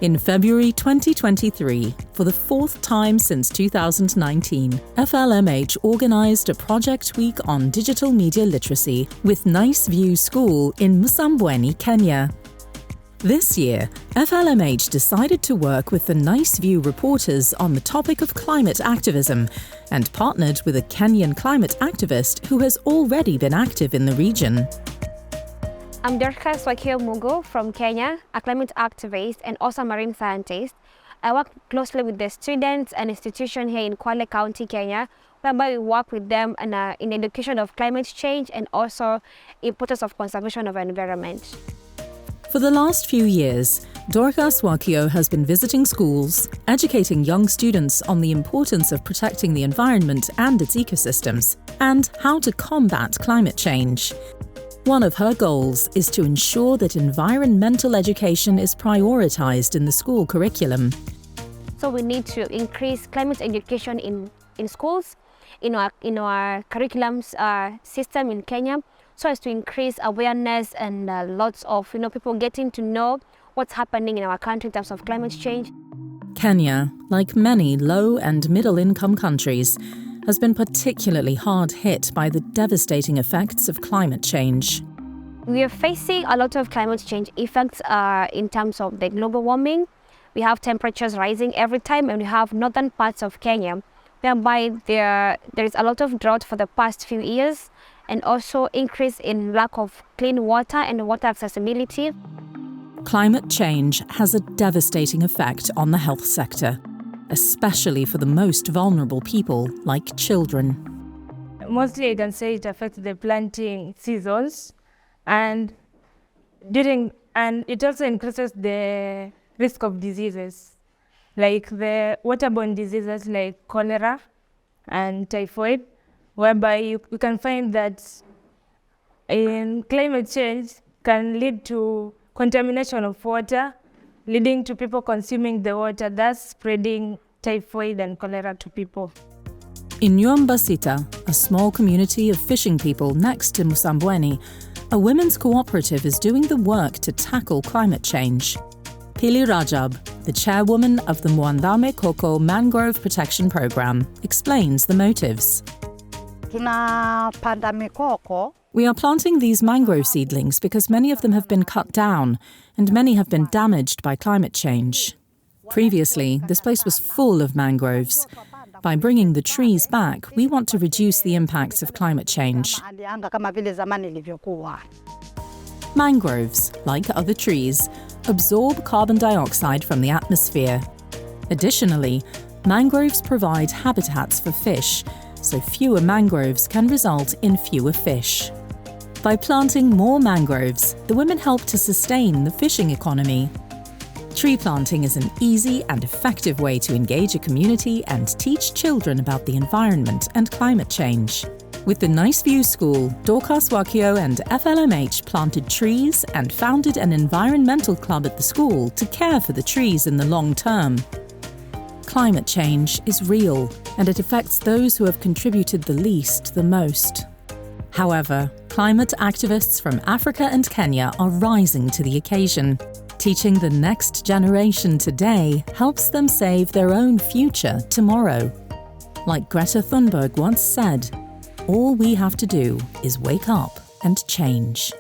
In February 2023, for the fourth time since 2019, FLMH organised a project week on digital media literacy with Nice View School in Msambweni, Kenya. This year, FLMH decided to work with the Nice View reporters on the topic of climate activism and partnered with a Kenyan climate activist who has already been active in the region. I'm Dorcas Wakio Mugo from Kenya, a climate activist and also a marine scientist. I work closely with the students and institutions here in Kwale County, Kenya, whereby we work with them in education of climate change and also importance of conservation of our environment. For the last few years, Dorcas Wakio has been visiting schools, educating young students on the importance of protecting the environment and its ecosystems, and how to combat climate change. One of her goals is to ensure that environmental education is prioritized in the school curriculum. So we need to increase climate education in schools, in our curriculum system in Kenya, so as to increase awareness and lots of people getting to know what's happening in our country in terms of climate change. Kenya, like many low and middle-income countries, has been particularly hard hit by the devastating effects of climate change. We are facing a lot of climate change effects in terms of the global warming. We have temperatures rising every time, and we have northern parts of Kenya, whereby there is a lot of drought for the past few years, and also increase in lack of clean water and water accessibility. Climate change has a devastating effect on the health sector, especially for the most vulnerable people like children. Mostly I can say it affects the planting seasons and it also increases the risk of diseases like the waterborne diseases like cholera and typhoid, whereby you can find that in climate change can lead to contamination of water, leading to people consuming the water, thus spreading typhoid and cholera to people. In Nyumbasita, a small community of fishing people next to Msambweni, a women's cooperative is doing the work to tackle climate change. Pili Rajab, the chairwoman of the Mwandame Koko Mangrove Protection Program, explains the motives. We are planting these mangrove seedlings because many of them have been cut down and many have been damaged by climate change. Previously, this place was full of mangroves. By bringing the trees back, we want to reduce the impacts of climate change. Mangroves, like other trees, absorb carbon dioxide from the atmosphere. Additionally, mangroves provide habitats for fish, so fewer mangroves can result in fewer fish. By planting more mangroves, the women help to sustain the fishing economy. Tree planting is an easy and effective way to engage a community and teach children about the environment and climate change. With the Nice View School, Dorcas Wakio and FLMH planted trees and founded an environmental club at the school to care for the trees in the long term. Climate change is real, and it affects those who have contributed the least the most. However, climate activists from Africa and Kenya are rising to the occasion. Teaching the next generation today helps them save their own future tomorrow. Like Greta Thunberg once said, all we have to do is wake up and change.